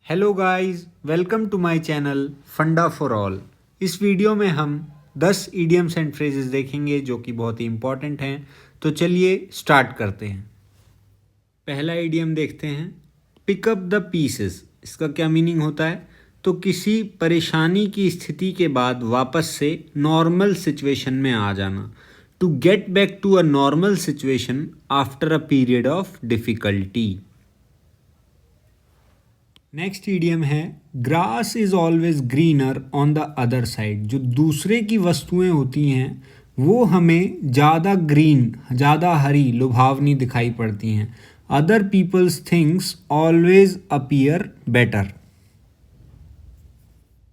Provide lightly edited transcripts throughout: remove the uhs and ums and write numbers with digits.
Hello guys, welcome to my channel Funda for all. इस video में हम 10 इडियम्स एंड फ्रेजेस देखेंगे जो कि बहुत ही इंपॉर्टेंट हैं। तो चलिए स्टार्ट करते हैं। पहला इडियम देखते हैं, पिक अप द पीसेस। इसका क्या मीनिंग होता है? तो किसी परेशानी की स्थिति के बाद वापस से नॉर्मल सिचुएशन में आ जाना। To get back to a normal situation after a period of difficulty. Next idiom है, grass is always greener on the other side. जो दूसरे की वस्तुएं होती हैं वो हमें ज़्यादा ग्रीन, ज़्यादा हरी, लुभावनी दिखाई पड़ती हैं। Other peoples things always appear better.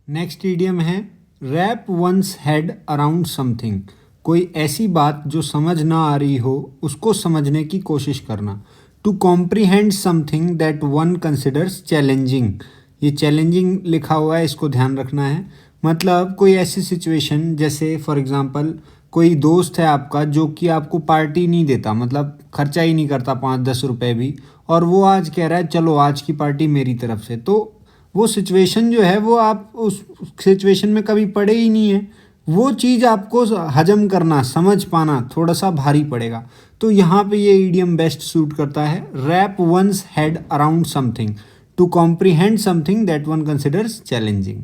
Next idiom है, wrap one's head around something. कोई ऐसी बात जो समझ ना आ रही हो उसको समझने की कोशिश करना। To comprehend something that one considers challenging. ये चैलेंजिंग लिखा हुआ है, इसको ध्यान रखना है। मतलब कोई ऐसी सिचुएशन, जैसे फॉर एग्जांपल कोई दोस्त है आपका जो कि आपको पार्टी नहीं देता, मतलब खर्चा ही नहीं करता 5-10 रुपए भी, और वो आज कह रहा है चलो आज की पार्टी मेरी तरफ से। तो वो सिचुएशन जो है वो आप उस सिचुएशन में कभी पड़े ही नहीं है, वो चीज़ आपको हजम करना, समझ पाना थोड़ा सा भारी पड़ेगा। तो यहाँ पे ये ईडियम बेस्ट सूट करता है, wrap one's head around something to comprehend something that one considers challenging.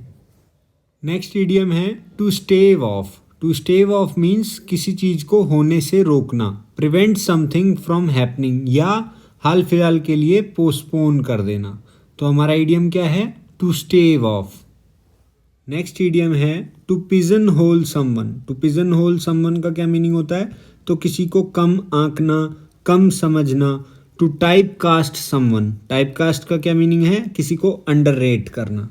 Next idiom है, to stave off. To stave off means किसी चीज़ को होने से रोकना। प्रिवेंट समथिंग फ्रॉम हैपनिंग, या हाल फिलहाल के लिए पोस्टपोन कर देना। तो हमारा ईडियम क्या है? To stave off. Next idiom है, to pigeon hole someone. To pigeon hole someone का क्या मीनिंग होता है? तो किसी को कम आंकना, कम समझना। To typecast someone. Typecast का क्या मीनिंग है? किसी को अंडररेट करना।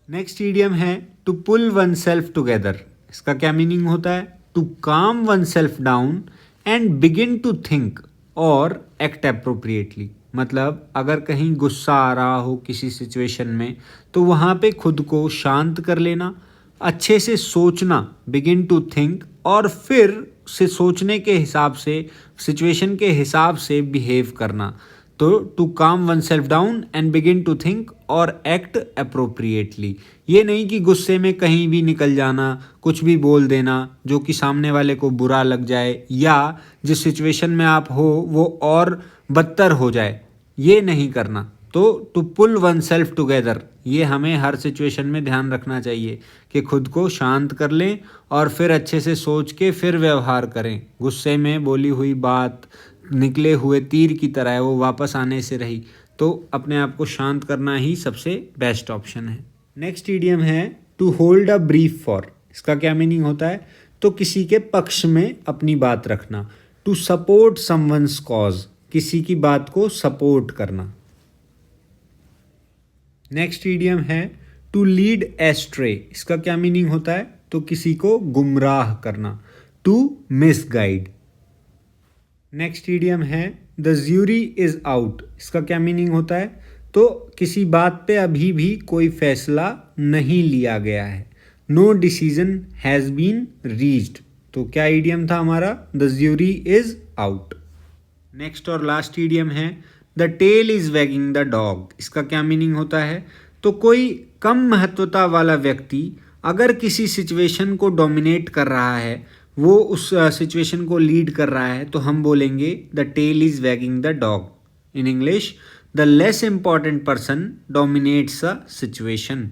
नेक्स्ट ईडियम है, to pull oneself together. इसका क्या मीनिंग होता है? To calm oneself down and begin to think और एक्ट अप्रोप्रिएटली। मतलब अगर कहीं गुस्सा आ रहा हो किसी सिचुएशन में, तो वहाँ पे खुद को शांत कर लेना, अच्छे से सोचना, बिगिन टू थिंक, और फिर से सोचने के हिसाब से, सिचुएशन के हिसाब से बिहेव करना। तो to calm oneself down and begin to think और एक्ट अप्रोप्रिएटली। ये नहीं कि गुस्से में कहीं भी निकल जाना, कुछ भी बोल देना जो कि सामने वाले को बुरा लग जाए, या जिस सिचुएशन में आप हो वो और बदतर हो जाए, ये नहीं करना। तो to pull oneself together, ये हमें हर सिचुएशन में ध्यान रखना चाहिए कि खुद को शांत कर लें और फिर अच्छे से सोच के फिर व्यवहार करें। गुस्से में बोली हुई बात निकले हुए तीर की तरह है, वो वापस आने से रही। तो अपने आप को शांत करना ही सबसे बेस्ट ऑप्शन है। नेक्स्ट ईडियम है, to hold a brief for. इसका क्या मीनिंग होता है? तो किसी के पक्ष में अपनी बात रखना। टू सपोर्ट समवन्स कॉज, किसी की बात को सपोर्ट करना। नेक्स्ट ईडियम है, टू लीड एस्ट्रे। इसका क्या मीनिंग होता है? तो किसी को गुमराह करना। To misguide. नेक्स्ट ईडियम है, द ज्यूरी इज आउट। इसका क्या मीनिंग होता है? तो किसी बात पे अभी भी कोई फैसला नहीं लिया गया है। No decision has been reached. तो क्या ईडियम था हमारा? The jury is out. Next और लास्ट ईडियम है, the tail is wagging the dog. इसका क्या मीनिंग होता है? तो कोई कम महत्वता वाला व्यक्ति अगर किसी सिचुएशन को डोमिनेट कर रहा है, वो उस सिचुएशन को लीड कर रहा है, तो हम बोलेंगे the tail is wagging the dog. In English, the less important person dominates a situation.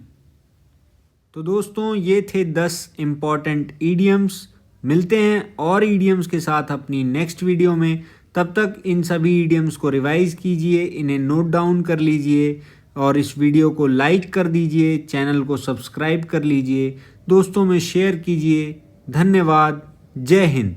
तो दोस्तों, ये थे 10 इंपॉर्टेंट ईडियम्स। मिलते हैं और ईडियम्स के साथ अपनी नेक्स्ट वीडियो में। तब तक इन सभी ईडियम्स को रिवाइज कीजिए, इन्हें नोट डाउन कर लीजिए और इस वीडियो को लाइक कर दीजिए, चैनल को सब्सक्राइब कर लीजिए, दोस्तों में शेयर कीजिए। धन्यवाद। जय हिंद।